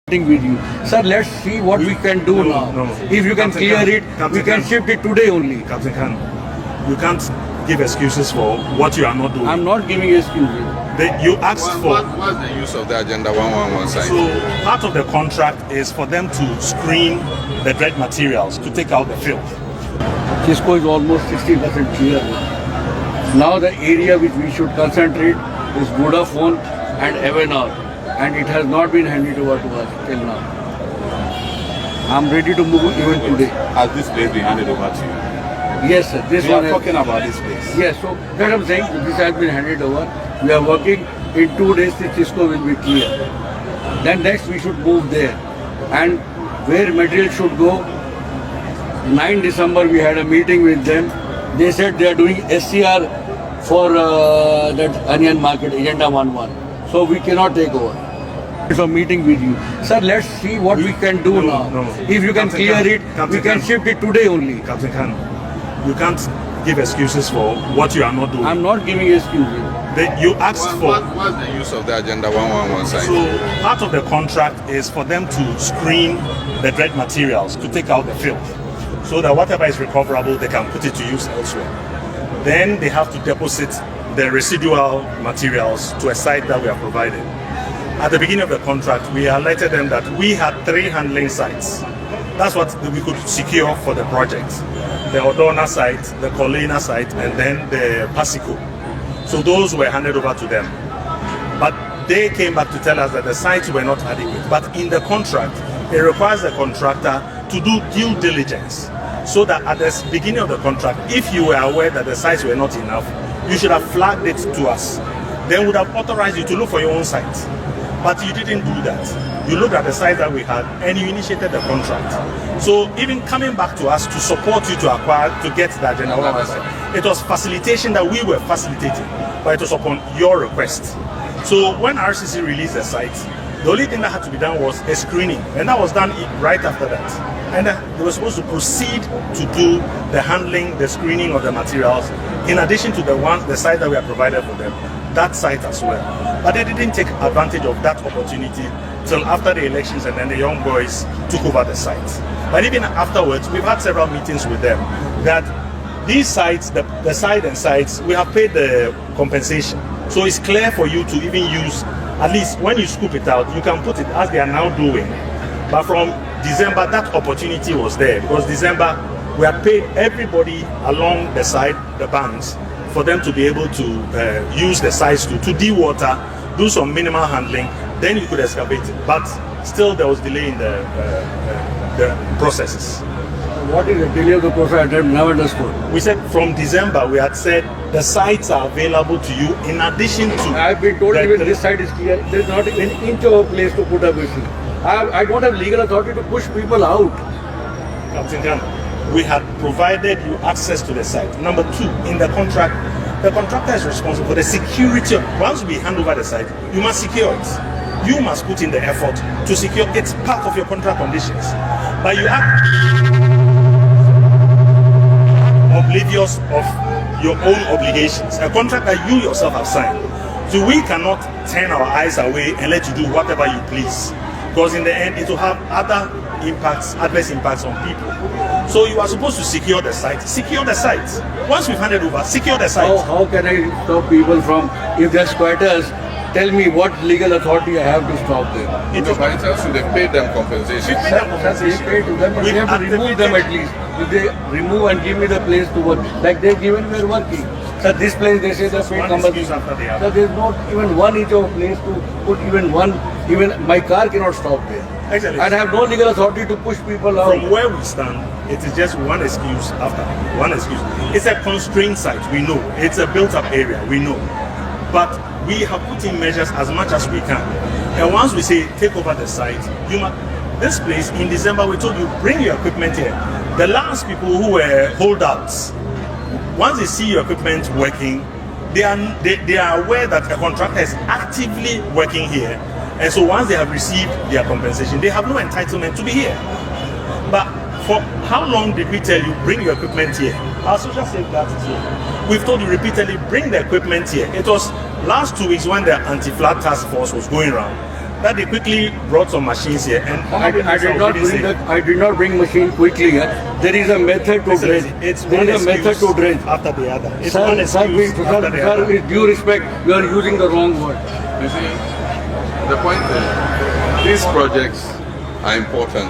With you. Sir, let's see what we can do now. No. If you can Captain clear Khan, it, Captain we can Khan. shift it today only. Captain Khan, you can't give excuses for what you are not doing. I'm not giving excuses. You asked for. What's the use of the Agenda 111 site? So part of the contract is for them to screen the dread materials to take out the filth. Cisco is almost 60% clear. Now the area which we should concentrate is Vodafone and Avanor, and it has not been handed over to us till now. I'm ready to move even today. Has this place been handed over to you? Yes, sir. This We are one talking about this place. Yes, so that I'm saying this has been handed over. We are working in 2 days. The Cisco will be clear. Then next we should move there, and where material should go. 9 December we had a meeting with them. They said they are doing SCR for that onion market Agenda 11. So we cannot take over. It's a meeting with you. Sir, let's see what we can do now. No. If you can Captain clear Khan, it, Captain we can Khan. shift it today only. Captain Khan, you can't give excuses for what you are not doing. I'm not giving excuses. You asked for. What's the use of the Agenda 111 site? So part of the contract is for them to screen the dread materials to take out the filth, so that whatever is recoverable, they can put it to use elsewhere. Then they have to deposit the residual materials to a site that we have provided. At the beginning of the contract, we alerted them that we had 3 handling sites. That's what we could secure for the project. The Odona site, the Colina site, and then the Pasico. So those were handed over to them. But they came back to tell us that the sites were not adequate. But in the contract, it requires the contractor to do due diligence, so that at the beginning of the contract, if you were aware that the sites were not enough, you should have flagged it to us. Then we would have authorized you to look for your own sites. But you didn't do that. You looked at the sites that we had and you initiated the contract. So even coming back to us to support you to acquire, to get that Agenda 111, it was facilitation that we were facilitating, but it was upon your request. So when RCC released the sites, the only thing that had to be done was a screening, and that was done right after that. And they were supposed to proceed to do the handling, the screening of the materials, in addition to the site that we have provided for them, that site as well. But they didn't take advantage of that opportunity till after the elections, and then the young boys took over the site. But even afterwards, we've had several meetings with them that these sites, the site and sites, we have paid the compensation. So it's clear for you to even use, at least when you scoop it out, you can put it as they are now doing. But from December, that opportunity was there, because December, we had paid everybody along the side, the banks, for them to be able to use the sites to de-water, do some minimal handling, then you could excavate it. But still there was delay in the processes. What is the delay of the process? I have never understood. We said from December, we had said the sites are available to you in addition to... I've been told even this site is clear. There's not an inch of a place to put a machine. I don't have legal authority to push people out. Captain Khan, we had provided you access to the site. Number 2, in the contract, the contractor is responsible for the security. Once we hand over the site, you must secure it. You must put in the effort to secure it. It's part of your contract conditions. But you are oblivious of your own obligations, a contract that you yourself have signed. So we cannot turn our eyes away and let you do whatever you please, because in the end it will have other impacts, adverse impacts on people. So you are supposed to secure the site. Secure the site. Once we've handed over, secure the site. How can I stop people from, if they're squatters, tell me what legal authority I have to stop them? But it tells you they paid them compensation. We paid them compensation. They pay to them, but we have to remove them at least. If they remove and give me the place to work, like they've given me working. So this place, they say the paid one compensation. excuse after the So other. there's not even 1 inch of a place to put even my car cannot stop there. Exactly. And I have no legal authority to push people out. From where we stand, it is just one excuse after one excuse. It's a constrained site, we know. It's a built-up area, we know. But we have put in measures as much as we can. And once we say take over the site, this place in December we told you bring your equipment here. The last people who were holdouts, once they see your equipment working, they are aware that a contractor is actively working here. And so once they have received their compensation, they have no entitlement to be here. But for how long did we tell you bring your equipment here? Our social safeguards is here. We've told you repeatedly bring the equipment here. It was last 2 weeks when the anti-flood task force was going around that they quickly brought some machines here. And I did not bring machine quickly here. There is a method to drain. There is a method to drain. After the other. It's Sir, one excuse after the other. with due respect, you are using the wrong word. You see, the point is, these projects are important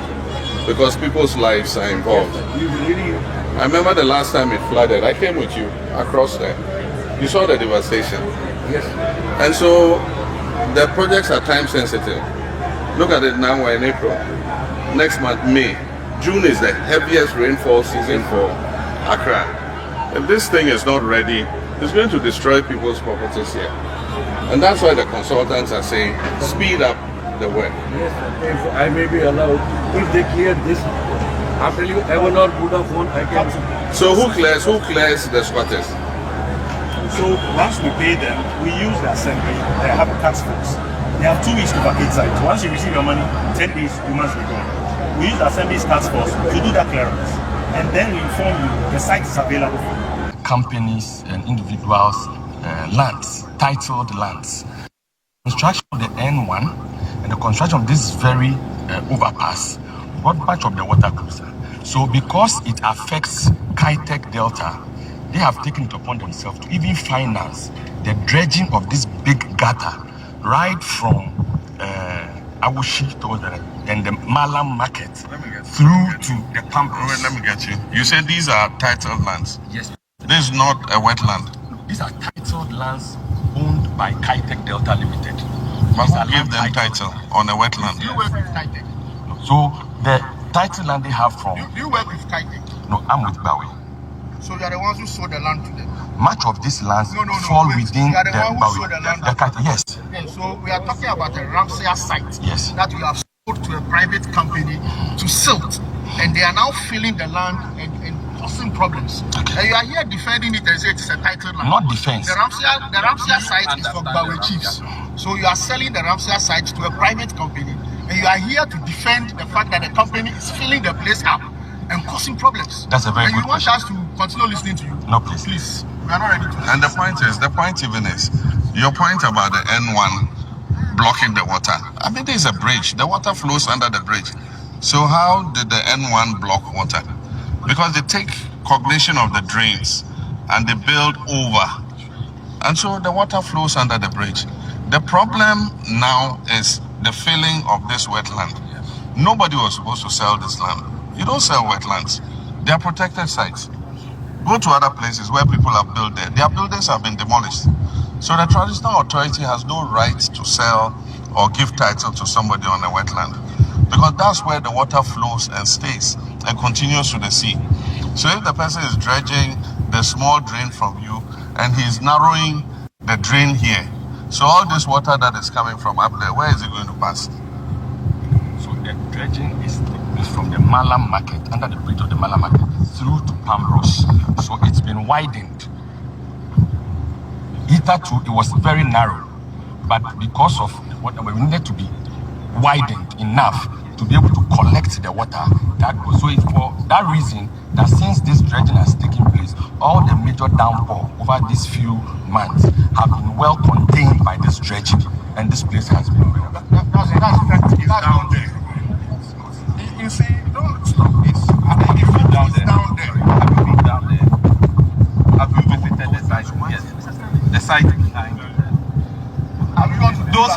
because people's lives are involved. I remember the last time it flooded, I came with you across there. You saw the devastation. Yes. And so the projects are time sensitive. Look at it now, we're in April. Next month, May. June is the heaviest rainfall season for Accra. If this thing is not ready, it's going to destroy people's properties here. And that's why the consultants are saying, speed up the work. Yes, if I may be allowed, if they clear this, after you ever not put up one, I can. So who clears the squatters? So once we pay them, we use the assembly. They have a task force. They have 2 weeks to vacate sites. Once you receive your money, 10 days, you must be gone. We use the assembly's task force to do that clearance. And then we inform you the site is available for you. Companies and individuals' lands, titled lands. Construction of the N1 and the construction of this very overpass brought much of the water closer. So because it affects Kitek Delta, they have taken it upon themselves to even finance the dredging of this big gutter right from Awushi to the Malam market through to the campus. Let me get you. You said these are titled lands. Yes. This is not a wetland. These are titled lands owned by Kitek Delta Limited. But who gave them title on a wetland? You work with Kitek. So the title land they have from... You work with Kitek. No, I'm with Bawe. So you are the ones who sold the land to them. Much of these lands No, fall wait. within You are the the one who Bawe. sold the land. Yes. Okay, so we are talking about a Ramsey site Yes. that we have sold to a private company to silt. And they are now filling the land and causing problems. Okay. And you are here defending it and say it's a titled land. Not defense. The Ramsey site is for Bawe chiefs. So you are selling the Ramsey site to a private company. And you are here to defend the fact that the company is filling the place up and causing problems. That's a very good you want question. us to continue listening to you? No, please. Please. We are not ready to. And the point even is, your point about the N1 blocking the water. I mean, there's a bridge. The water flows under the bridge. So how did the N1 block water? Because they take cognition of the drains and they build over. And so the water flows under the bridge. The problem now is the filling of this wetland. Nobody was supposed to sell this land. You don't sell wetlands. They are protected sites. Go to other places where people have built there. Their buildings have been demolished. So the traditional authority has no right to sell or give title to somebody on a wetland, because that's where the water flows and stays and continues to the sea. So if the person is dredging the small drain from you and he's narrowing the drain here, so all this water that is coming from up there, where is it going to pass? So the dredging is from the Malam market, under the bridge of the Malam market, through to Palm Ross. So it's been widened. Hitherto, it was very narrow, but because of what we needed to be widened enough to be able to collect the water that goes. So it's for that reason that since this dredging has taken place, all the major downpour over these few months have been well contained by this dredging, and this place has been well. That's down there. You see, don't stop this. If it down there. Have you been down there? Have you visited the site? Yes. The site behind. Have you gone to Those.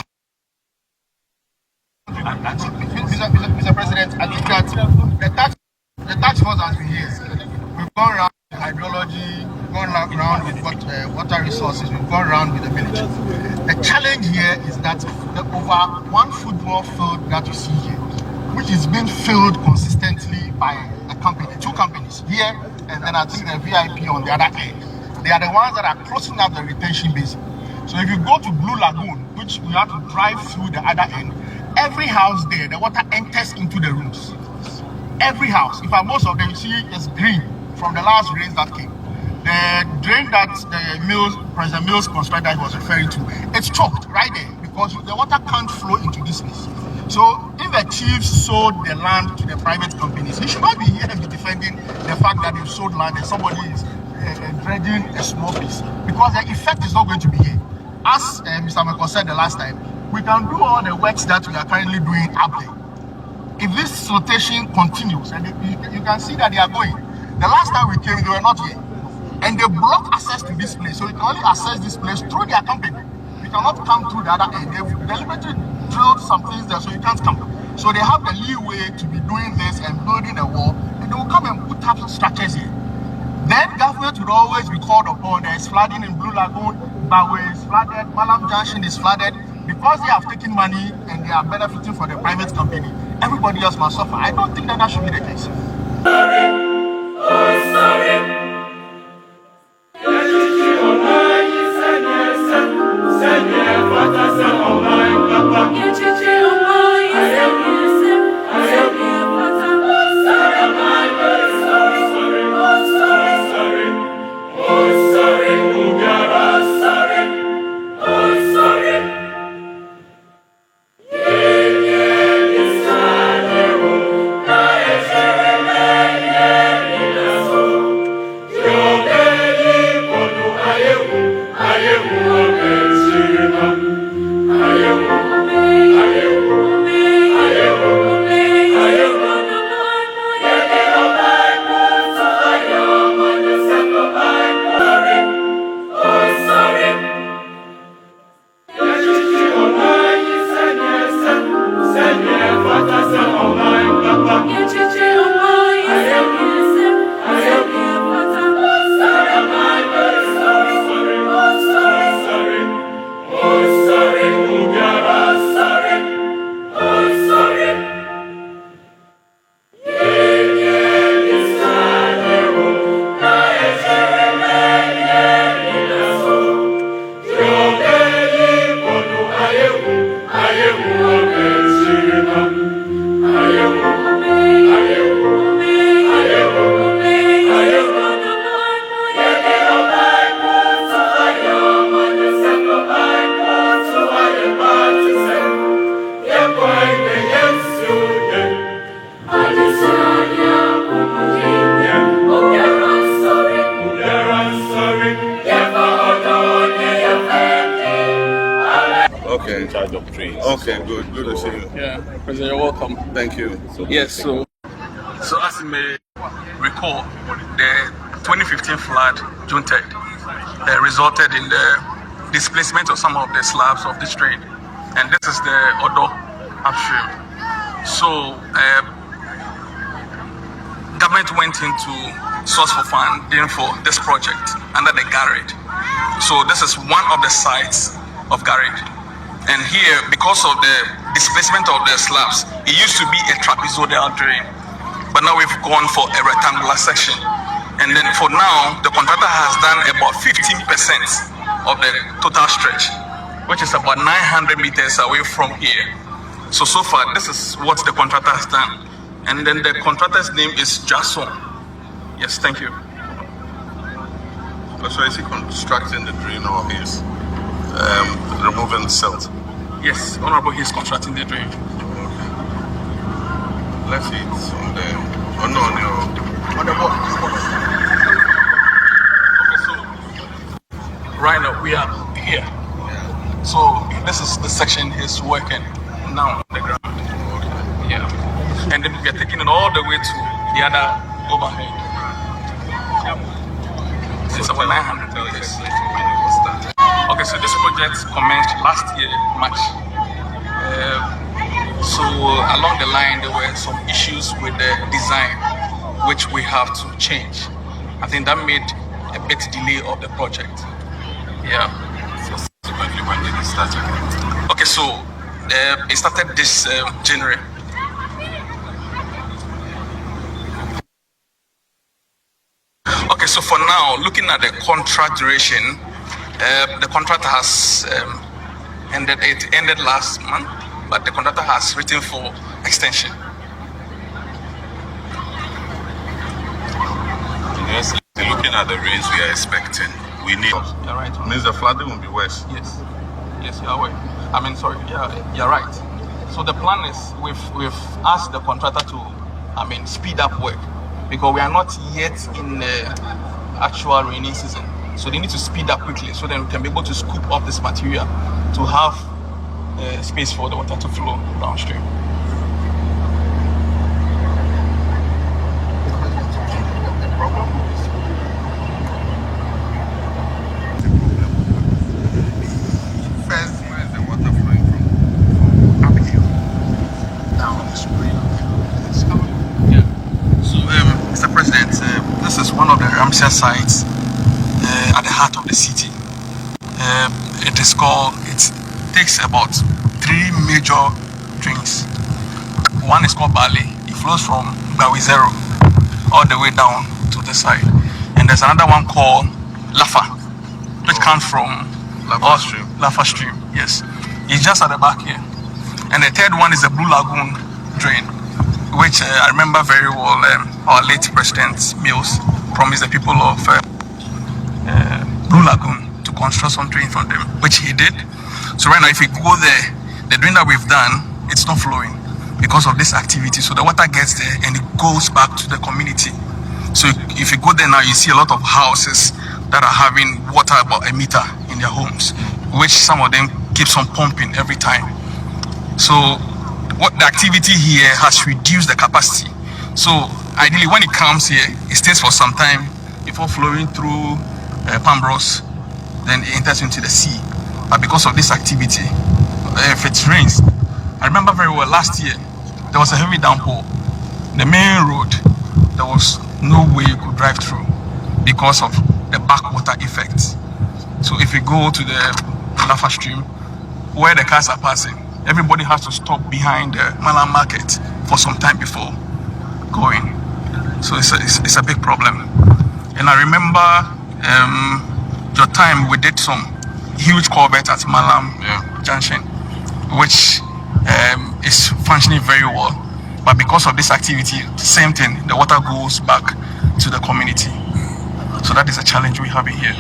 Mr. President, I think that the tax force has been here. We've gone around with hydrology, we've gone around with water resources, we've gone around with the village. The challenge here is that the over one football field that you see here, which is being filled consistently by a company, 2 companies here, and then I think the VIP on the other end. They are the ones that are closing up the retention basin. So if you go to Blue Lagoon, which we have to drive through the other end, every house there, the water enters into the rooms. Every house. In fact, most of them you see is green from the last rains that came. The drain that President Mills constructor was referring to, it's choked right there because the water can't flow into this place. So if the chiefs sold the land to the private companies, he should not be here defending the fact that they've sold land and somebody is dredging a small piece, because the effect is not going to be here. As Mr. Meko said the last time, we can do all the works that we are currently doing up there. If this rotation continues, and you can see that they are going. The last time we came, they were not here. And they blocked access to this place. So you can only access this place through their company. You cannot come through the other end. They've deliberately drilled some things there so you can't come. So they have the leeway to be doing this and building a wall, and they will come and put up structures here. Then government would always be called upon. There is flooding in Blue Lagoon, Bawe is flooded, Malam Junction is flooded. Because they have taken money and they are benefiting for the private company, everybody else must suffer. I don't think that should be the case. Okay. In charge of trains. Okay, good to see you. Yeah, President, you're welcome. Thank you. Yes, so as you may recall, the 2015 flood, June 3rd, resulted in the displacement of some of the slabs of this train. And this is the Odo upstream. So, government went into source for funding for this project under the garage. So this is one of the sites of garage. And here, because of the displacement of the slabs, it used to be a trapezoidal drain, but now we've gone for a rectangular section. And then for now, the contractor has done about 15% of the total stretch, which is about 900 meters away from here. So far, this is what the contractor has done. And then the contractor's name is Jason. Yes, thank you. So is he constructing the drain or he's removing silt? Yes, Honorable, he's constructing the drain. Okay. Let's see it on the on the board. Okay, so right now we are here. So this is the section he's working now on the ground. Okay. Yeah. And then we are taking it all the way to the other overhead. It's about 900 meters. Okay, so this project commenced last year, March. So along the line, there were some issues with the design, which we have to change. I think that made a bit delay of the project. Yeah. So subsequently, when did it start again? Okay, so it started this January. Okay, so for now, looking at the contract duration, the contract has ended. It ended last month, but the contractor has written for extension. Yes, looking at the rains we are expecting, we need. You're right. Means the flooding will be worse. Yes, you're right. I mean, sorry. Yeah, you're right. So the plan is we've asked the contractor to, speed up work because we are not yet in the actual rainy season. So they need to speed up quickly so then we can be able to scoop up this material to have space for the water to flow downstream. First, where is the water flowing from? Up here. Down the stream. Yeah. So, Mr. President, this is one of the Ramsar sites at the heart of the city. It takes about 3 major drains. One is called Bali. It flows from Bawi Zero all the way down to the side. And there's another one called Lafa, which comes from Lafa Stream, yes. It's just at the back here. And the third one is the Blue Lagoon drain, which I remember very well. Our late President Mills promised the people of Blue Lagoon to construct some drain from them, which he did. So right now, if you go there, the drain that we've done, it's not flowing because of this activity. So the water gets there and it goes back to the community. So if you go there now, you see a lot of houses that are having water about a meter in their homes, which some of them keeps on pumping every time. So what the activity here has reduced the capacity. So ideally, when it comes here, it stays for some time before flowing through Pambros, then it enters into the sea. But because of this activity, if it rains, I remember very well last year, there was a heavy downpour. The main road, there was no way you could drive through because of the backwater effect. So if you go to the Lafa Stream, where the cars are passing, everybody has to stop behind the Malam Market for some time before going. So it's a big problem. And I remember your time we did some huge culvert at Malam Junction, which is functioning very well. But because of this activity, same thing, the water goes back to the community. So that is a challenge we have here.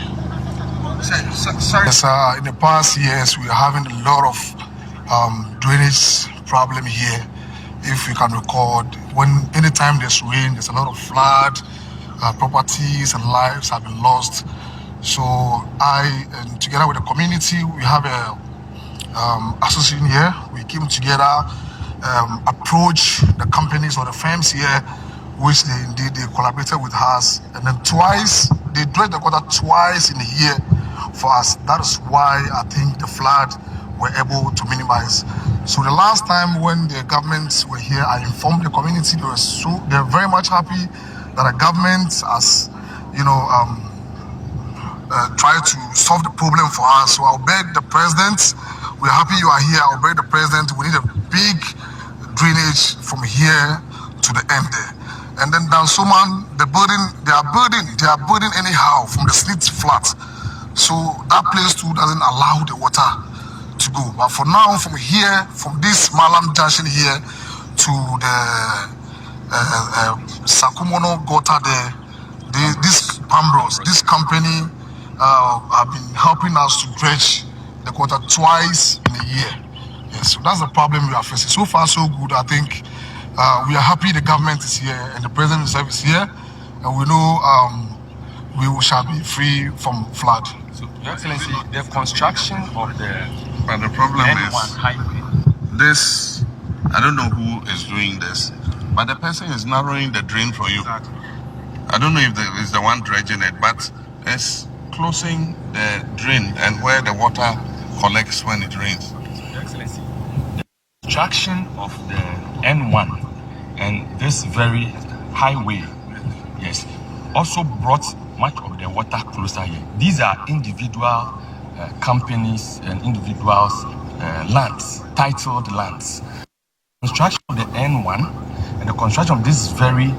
Sorry, sir. In the past years, we are having a lot of drainage problem here. If you can record, anytime there's rain, there's a lot of flood, properties and lives have been lost. So and together with the community, we have a association here. We came together, approach the companies or the firms here, which they collaborated with us, and then twice they dredged the water twice in a year for us. That is why I think the flood were able to minimize. So the last time when the governments were here, I informed the community. They're very much happy that the government has, tried to solve the problem for us. So I'll beg the president. We're happy you are here. I'll beg the president. We need a big drainage from here to the end there. And then down Suman, they are building anyhow from the slit flat. So that place too doesn't allow the water to go. But for now, from here, from this Malam Junction here to the Sakumono Gota there, this Pambros, this company have been helping us to dredge the water twice in a year. Yes, so that's the problem we are facing. So far, so good. I think we are happy the government is here and the president himself is here, and we know we shall be free from flood. So, Your Excellency, the construction of the But the problem N1 is highway. this. I don't know who is doing this, but the person is narrowing the drain for you. Exactly. I don't know if it's the one dredging it, but it's closing the drain and where the water collects when it rains. Your Excellency, the construction of the N1 and this very highway, yes, also brought much of the water closer here. These are individual companies and individuals' lands, titled lands. Construction of the N1 and the construction of this very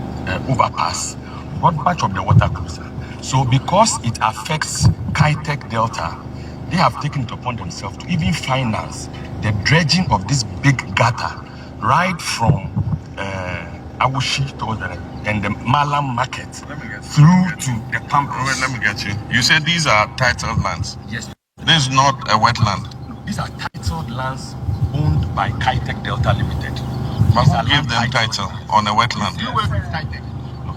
overpass brought much of the water closer. So because it affects Kaitek Delta, they have taken it upon themselves to even finance the dredging of this big gutter right from Awushi and the Malam market through to the pump. Wait, let me get you. You said these are titled lands. Yes. This is not a wetland. These are titled lands owned by Kaitek Delta Limited. But These who are gave land them title on a wetland? You work with Kaitek.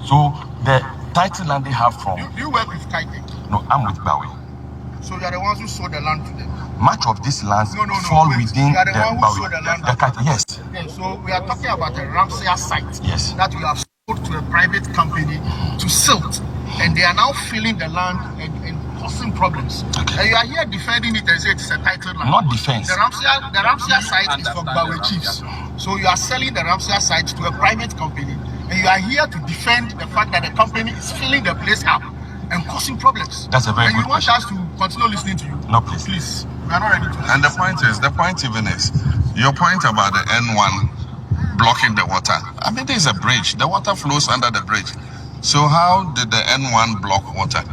So the title land they have from. You work with Kaitek. No, I'm with Bawi. So you are the ones who sold the land to them. Much of these lands No, fall wait. within You are the one who sold the land. Yes. Okay, so we are talking about a Ramsey site Yes. that we have sold to a private company to silt, and they are now filling the land and causing problems. Okay. And you are here defending it and say it's a titled land. Not defense. The Ramsey site is for Bawe chiefs. So you are selling the Ramsey site to a private company, and you are here to defend the fact that the company is filling the place up and causing problems. That's a very good question. And you want us to continue listening to you? No, please. Please. We are not ready to listen. And the point even is, your point about the N1 blocking the water. I mean, there's a bridge. The water flows under the bridge. So how did the N1 block water?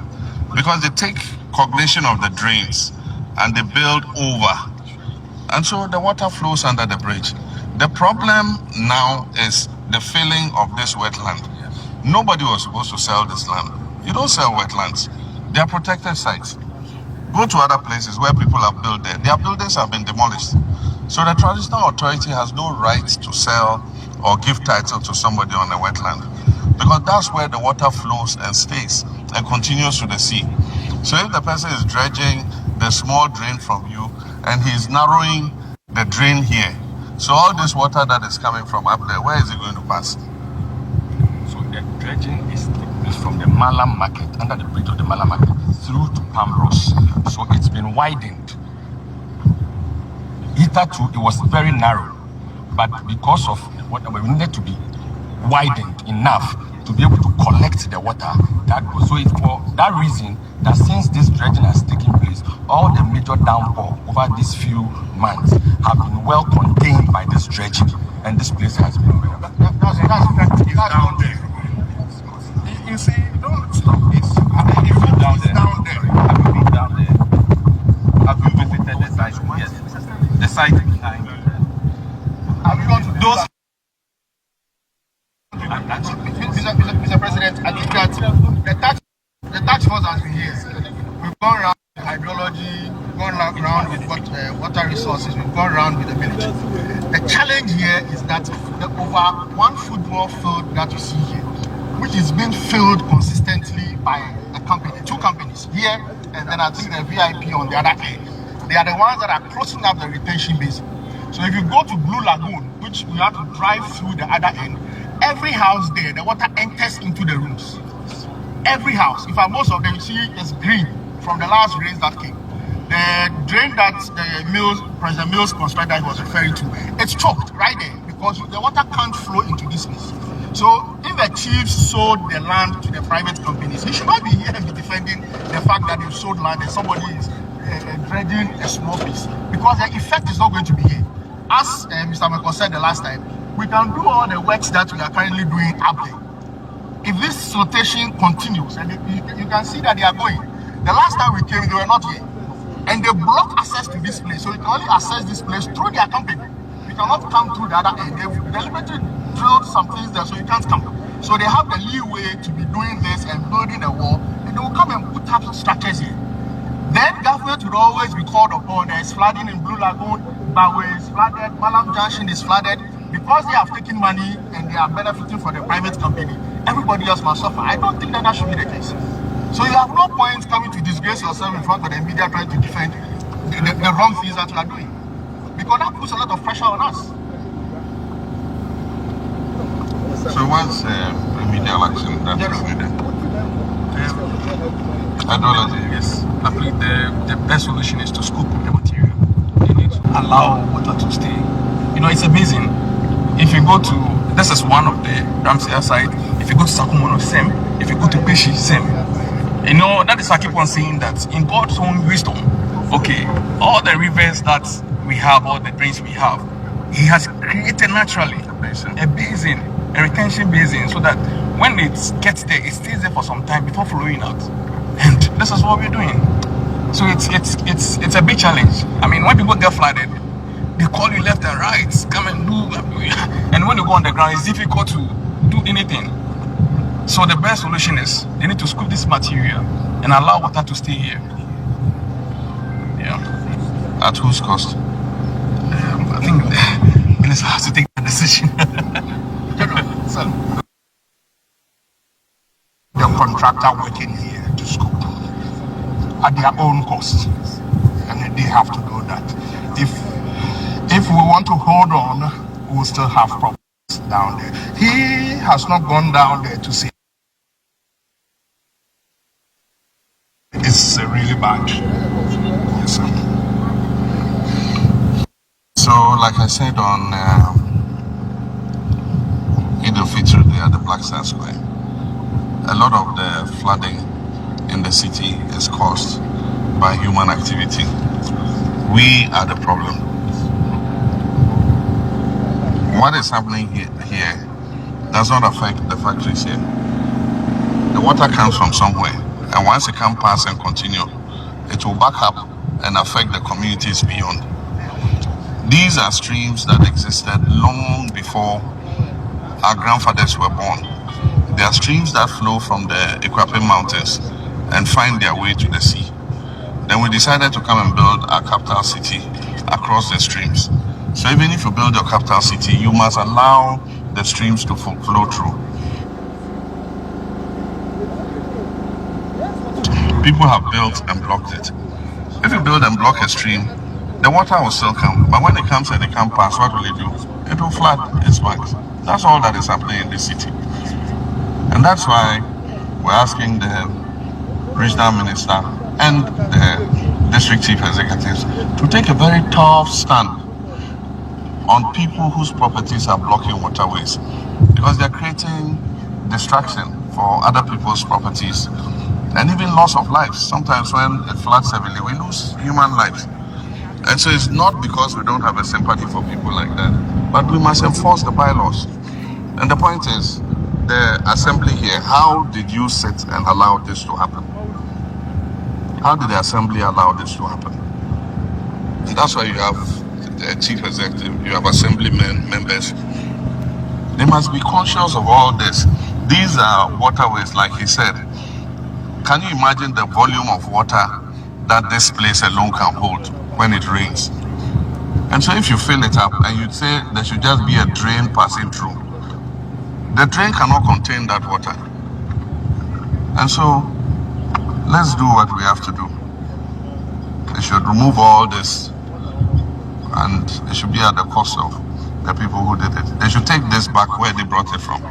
Because they take cognition of the drains and they build over. And so the water flows under the bridge. The problem now is the filling of this wetland. Nobody was supposed to sell this land. You don't sell wetlands. They are protected sites. Go to other places where people have built there. Their buildings have been demolished. So the traditional authority has no right to sell or give title to somebody on a wetland, because that's where the water flows and stays and continues to the sea. So if the person is dredging the small drain from you and he's narrowing the drain here, so all this water that is coming from up there, where is it going to pass? So the dredging is from the Malam market, under the bridge of the Malam market, through to Palm Ross. So it's been widened. Hitherto, it was very narrow, but because of what we needed to be widened enough to be able to collect the water. So it's for that reason that since this dredging has taken place, all the major downpour over these few months have been well contained by this dredging, and this place has been well. That's down there. You see, don't stop this. If you down there, Have you been down there? Have you visited the site? Yes. The site behind you. have you gone to Those. Mr. President, I think that the tax force has been here. We've gone around with hydrology, we've gone around with water resources, we've gone around with the village. The challenge here is that the over 1 football field that you see here, which is being filled consistently by a company, 2 companies here, and then I think the VIP on the other end. They are the ones that are closing up the retention basin. So if you go to Blue Lagoon, which we have to drive through the other end, every house there, the water enters into the rooms. Every house. In fact, most of them you see is green from the last rains that came. The drain that President Mills constructed was referring to, it's choked right there because the water can't flow into this place. So if the chiefs sold the land to the private companies, he should not be here and be defending the fact that they sold land and somebody is dredging a small piece, because the effect is not going to be here. As Mr. Meko said the last time, we can do all the works that we are currently doing up there. If this rotation continues, and you can see that they are going. The last time we came, they were not here. And they block access to this place. So you can only access this place through their company. You cannot come through the other end. They've deliberately drilled some things there so you can't come. So they have the leeway to be doing this and building a wall, and they will come and put up structures here. Then government would always be called upon. There is flooding in Blue Lagoon, Bawe is flooded, Malam Junction is flooded. Because they have taken money and they are benefiting for the private company, everybody else must suffer. I don't think that should be the case. So you have no point coming to disgrace yourself in front of the media trying to defend the wrong things that you are doing. Because that puts a lot of pressure on us. So what's remedial action that is needed? Hydrology. Yes. I believe the best solution is to scoop the material. They need to allow water to stay. You know, it's a basin. If you go to, this is one of the Ramsey side. If you go to Sakumono, same. If you go to Peshi, same. You know, that is I keep on saying that in God's own wisdom, okay, all the rivers that we have, all the drains we have, He has created naturally a basin, a retention basin, so that when it gets there, it stays there for some time before flowing out. And this is what we're doing. So it's a big challenge. I mean, when people get flooded, they call you left and right, come and do, and when you go on the ground, it's difficult to do anything. So the best solution is they need to scoop this material and allow water to stay here. Yeah. At whose cost? I think the minister has to take the decision. The contractor working here to scoop. at their own cost, and they have to do that. If we want to hold on, we'll still have problems down there. He has not gone down there to see. It's really bad. Yes, sir. So, like I said on Eid al-Fitr Day at the Black Star Square, a lot of the flooding in the city is caused by human activity. We are the problem. What is happening here does not affect the factories here. The water comes from somewhere, and once it can pass and continue, it will back up and affect the communities beyond. These are streams that existed long before our grandfathers were born. They are streams that flow from the Equapian Mountains and find their way to the sea. Then we decided to come and build our capital city across the streams. So even if you build your capital city, you must allow the streams to flow through. People have built and blocked it. If you build and block a stream, the water will still come. But when it comes and it can't pass, what will it do? It will flood its banks. That's all that is happening in this city. And that's why we're asking the regional minister and the district chief executives to take a very tough stand on people whose properties are blocking waterways, because they're creating distraction for other people's properties and even loss of lives. Sometimes when it floods heavily, we lose human lives. And so it's not because we don't have a sympathy for people like that, but we must enforce the bylaws. And the point is, the assembly here, how did you sit and allow this to happen? How did the assembly allow this to happen? And that's why you have the chief executive, you have assembly members. They must be conscious of all this. These are waterways, like he said. Can you imagine the volume of water that this place alone can hold when it rains? And so if you fill it up and you say there should just be a drain passing through, the drain cannot contain that water. And so let's do what we have to do. They should remove all this, and it should be at the cost of the people who did it. They should take this back where they brought it from.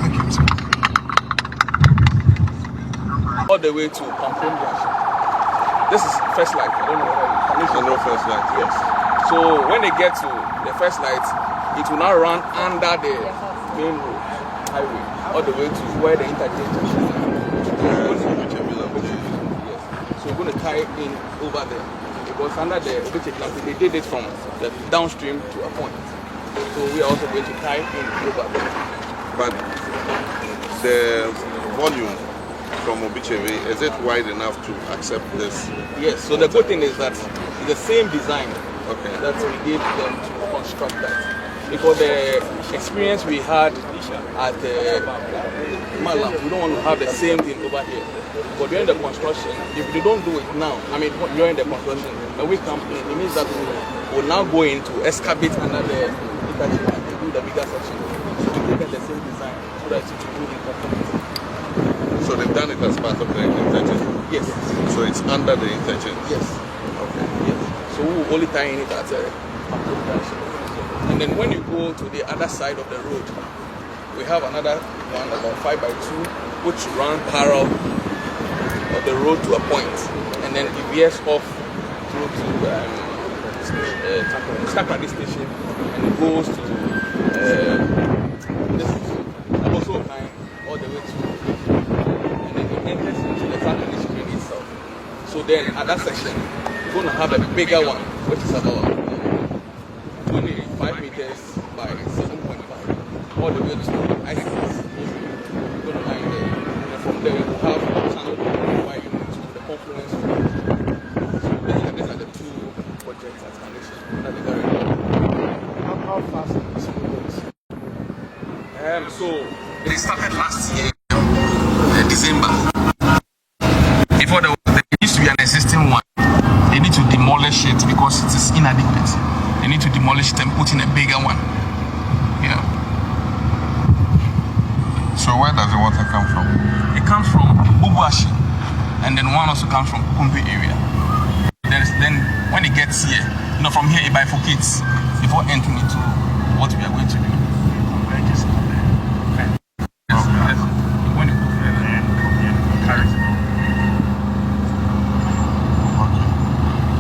Thank you, sir. All the way to Pampung Junction. This is first light. I don't know whether you No first light. Yes. So when they get to the first light, it will now run under the main road, highway, all the way to where the interchange is. Yes. So we're going to tie it in over there. Because under the Obiche, they did it from the downstream to a point. So we are also going to tie it in over there. But the volume from Obicheve, is it wide enough to accept this? Yes, so the good thing is that it's the same design that we gave them to construct that. Because the experience we had at Malam, we don't want to have the same thing over here. But during the construction, if we don't do it now, during the construction, when we come in, it means that we will now go in to excavate under the interchange and do the bigger section. So we take the same design so that it will be incorporated. So they've done it as part of the interchange? Yes. So it's under the interchange? Yes. Okay. Yes. So we will only tie in it at and then when you go to the other side of the road, we have another one about 5x2, which runs parallel of the road to a point, and then it veers off through to Stakradi station, and it goes to this also line all the way to, and then it enters into the Stakradi street itself. So then at that section, we're going to have a bigger one, which is about 25 meters by 7.5, all the way to ICS. We're going to line there, and from there we'll have a channel wide into the confluence. So these are the two projects at Carnation that they got. How fast is this project? So it started last year, December. Before there used to be an existing one. They need to demolish it because it is inadequate. They need to demolish it and put in a bigger one. So where does the water come from? It comes from Bubuashi, and then one also comes from Kumpi area. Then when it gets here, from here it bifurcates before entering into what we are going to do. When it goes there, then carries it.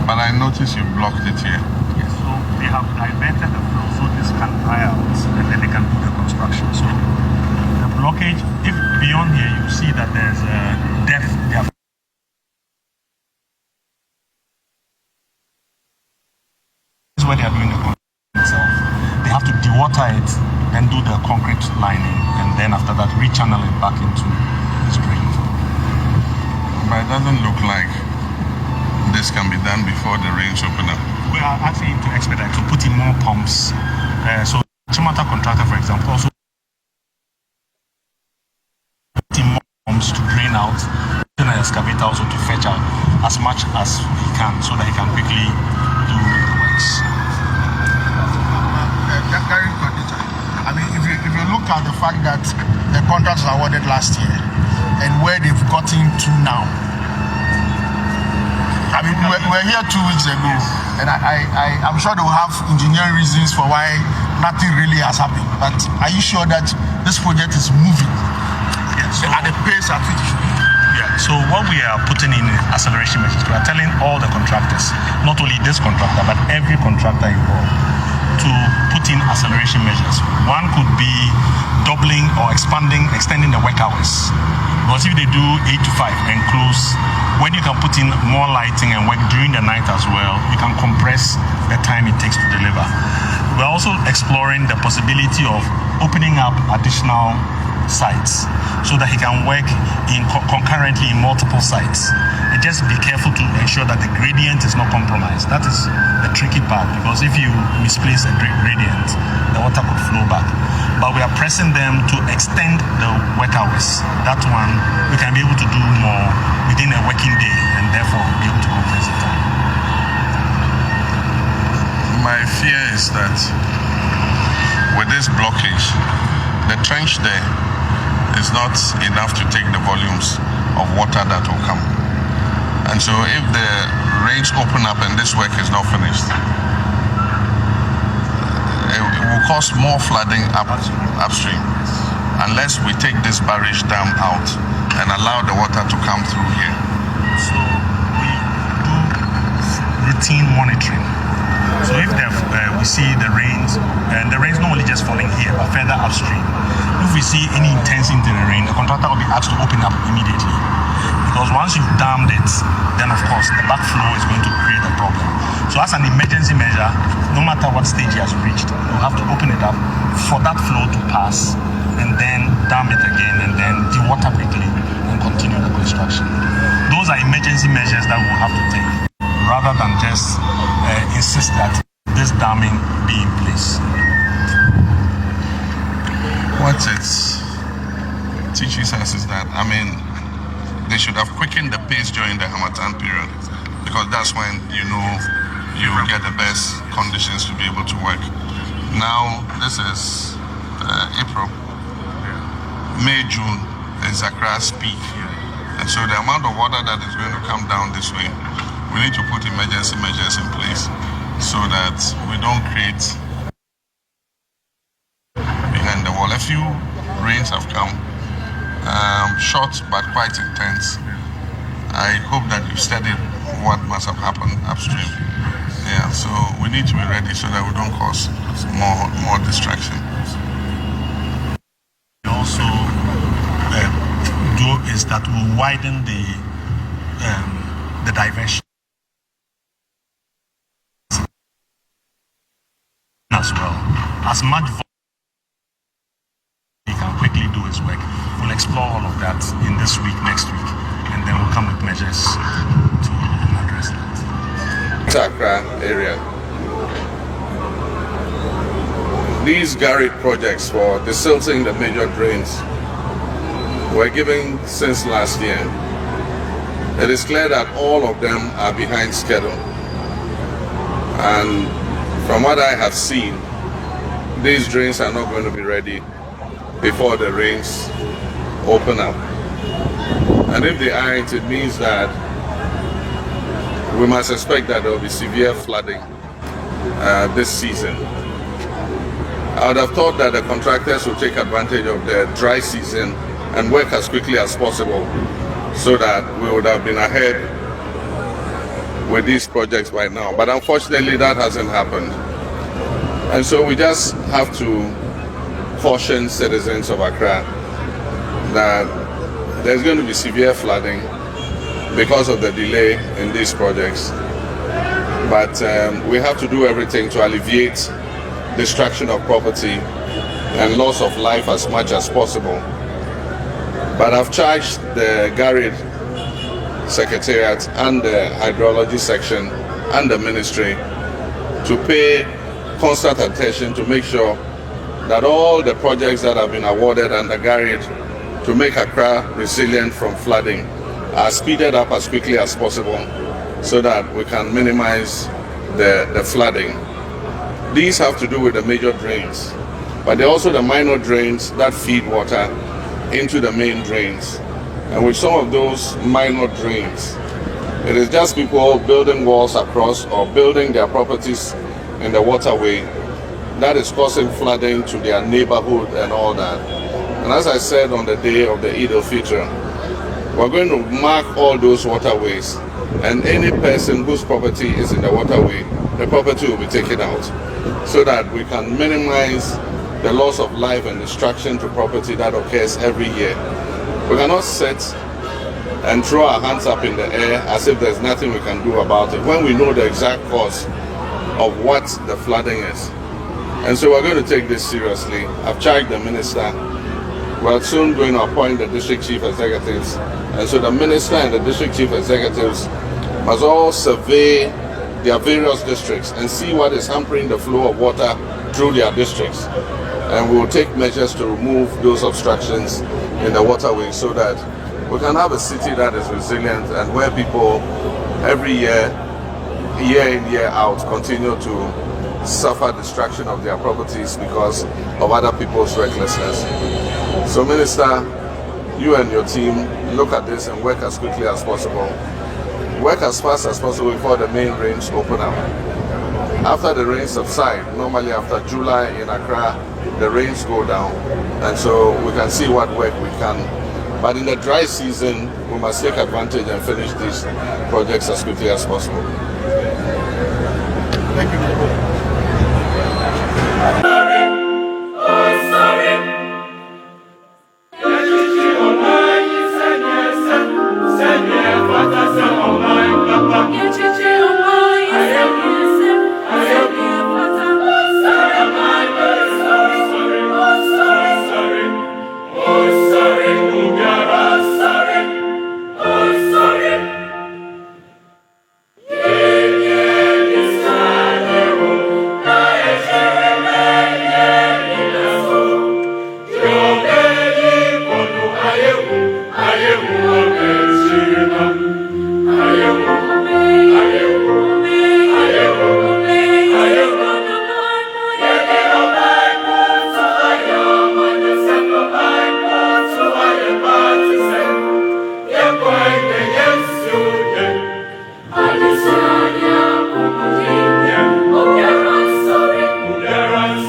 But I noticed you blocked it here. Yes, so they have diverted the flow so this can dry out and then they can do the construction. So the blockage, if beyond here you see that there's a depth, they have where they are doing the construction itself. They have to dewater it, then do the concrete lining, and then after that rechannel it back into this drain. But it doesn't look like this can be done before the rains open up. We are asking him to expedite, to put in more pumps. So Chimata contractor, for example, also put in more pumps to drain out, and an excavator also to fetch out as much as he can so that he can quickly do the works. I mean, if you look at the fact that the contracts were awarded last year and where they've gotten to now, I mean, we're here 2 weeks ago, and I'm sure they will have engineering reasons for why nothing really has happened. But are you sure that this project is moving at the pace at which it should be? Yeah, so what we are putting in acceleration measures, we are telling all the contractors, not only this contractor, but every contractor involved, to put in acceleration measures. One could be doubling or extending the work hours. Because if they do 8 to 5 and close, when you can put in more lighting and work during the night as well, you can compress the time it takes to deliver. We're also exploring the possibility of opening up additional sites so that he can work concurrently in multiple sites. And just be careful to ensure that the gradient is not compromised. That is the tricky part, because if you misplace a gradient, the water could flow back. But we are pressing them to extend the work hours. That one, we can be able to do more within a working day and therefore be able to compress the time. My fear is that with this blockage, the trench there is not enough to take the volumes of water that will come. And so if the rains open up and this work is not finished, it will cause more flooding upstream unless we take this barrage dam out and allow the water to come through here. So we do routine monitoring. So if we see the rains, and the rains not only just falling here, but further upstream, if we see any intensity in the rain, the contractor will be asked to open up immediately. Because once you've dammed it, then of course the backflow is going to create a problem. So as an emergency measure, no matter what stage he has reached, you'll have to open it up for that flow to pass, and then dam it again, and then dewater quickly and continue the construction. Those are emergency measures that we'll have to take, rather than just insist that this damming be in place. What it teaches us is that, they should have quickened the pace during the Harmattan period, because that's when you will get the best conditions to be able to work. Now, this is April. May, June is Accra's peak. And so the amount of water that is going to come down this way, we need to put emergency measures in place so that we don't create behind the wall. A few rains have come, short but quite intense. I hope that you've studied what must have happened upstream. Yeah, so we need to be ready so that we don't cause more distraction. We also do is that we widen the diversion as well. As much he can quickly do his work. We'll explore all of that in this week, next week, and then we'll come with measures to address that. Accra area. These garage projects for desilting the major drains were given since last year. It is clear that all of them are behind schedule. And from what I have seen, these drains are not going to be ready before the rains open up. And if they aren't, it means that we must expect that there will be severe flooding this season. I would have thought that the contractors will take advantage of the dry season and work as quickly as possible so that we would have been ahead with these projects by now. But unfortunately, that hasn't happened. And so we just have to caution citizens of Accra that there's going to be severe flooding because of the delay in these projects. But we have to do everything to alleviate destruction of property and loss of life as much as possible. But I've charged the Garrid Secretariat and the Hydrology Section and the Ministry to pay constant attention to make sure that all the projects that have been awarded under Garrid to make Accra resilient from flooding are speeded up as quickly as possible so that we can minimize the flooding. These have to do with the major drains, but they're also the minor drains that feed water into the main drains. And with some of those minor drains, it is just people building walls across or building their properties in the waterway that is causing flooding to their neighborhood and all that. And as I said on the day of the Eid al-Fitr, we're going to mark all those waterways, and any person whose property is in the waterway, the property will be taken out so that we can minimize the loss of life and destruction to property that occurs every year. We cannot sit and throw our hands up in the air as if there's nothing we can do about it when we know the exact cause of what the flooding is. And so we're going to take this seriously. I've charged the minister. We're soon going to appoint the district chief executives. And so the minister and the district chief executives must all survey their various districts and see what is hampering the flow of water through their districts. And we will take measures to remove those obstructions in the waterway so that we can have a city that is resilient and where people every year in, year out, continue to suffer destruction of their properties because of other people's recklessness. So Minister, you and your team look at this and work as quickly as possible. Work as fast as possible before the main rains open up. After the rains subside, normally after July in Accra, the rains go down, and so we can see what work we can. But in the dry season, we must take advantage and finish these projects as quickly as possible. Thank you.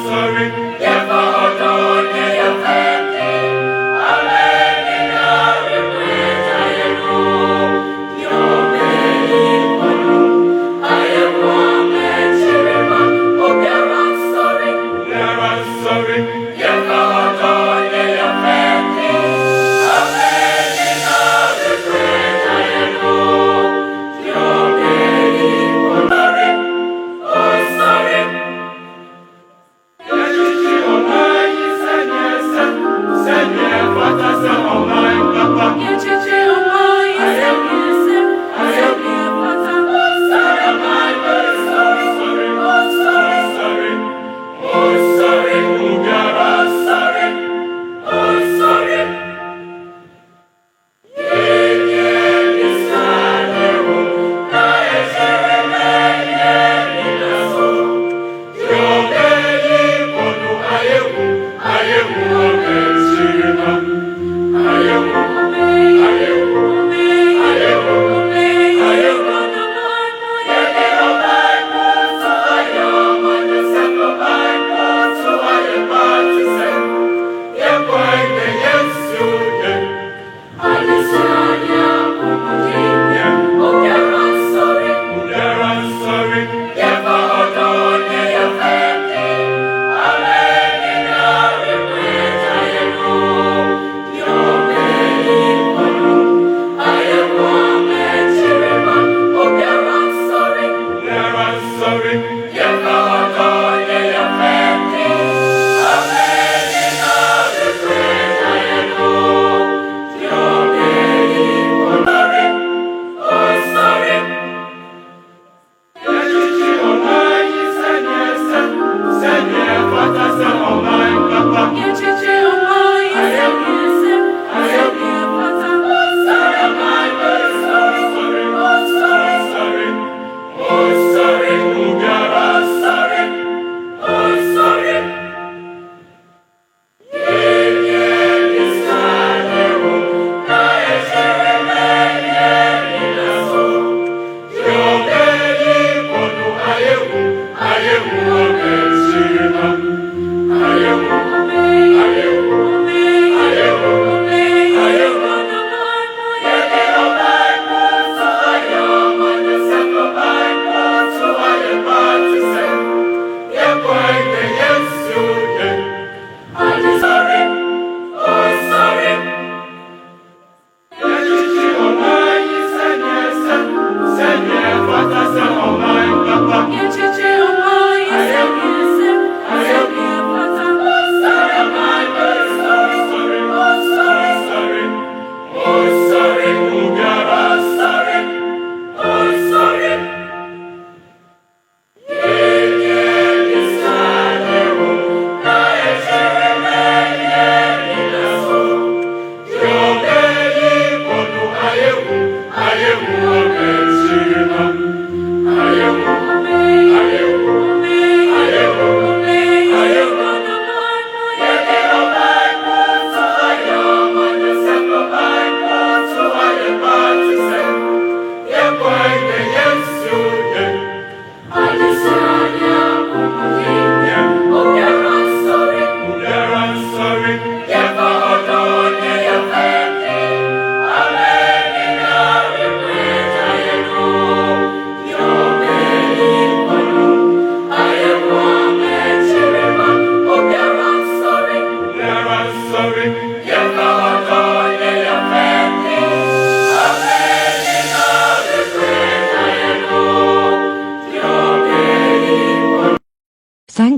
Sorry,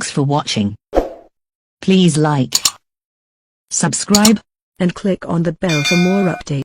Thanks for watching. Please like, subscribe, and click on the bell for more updates.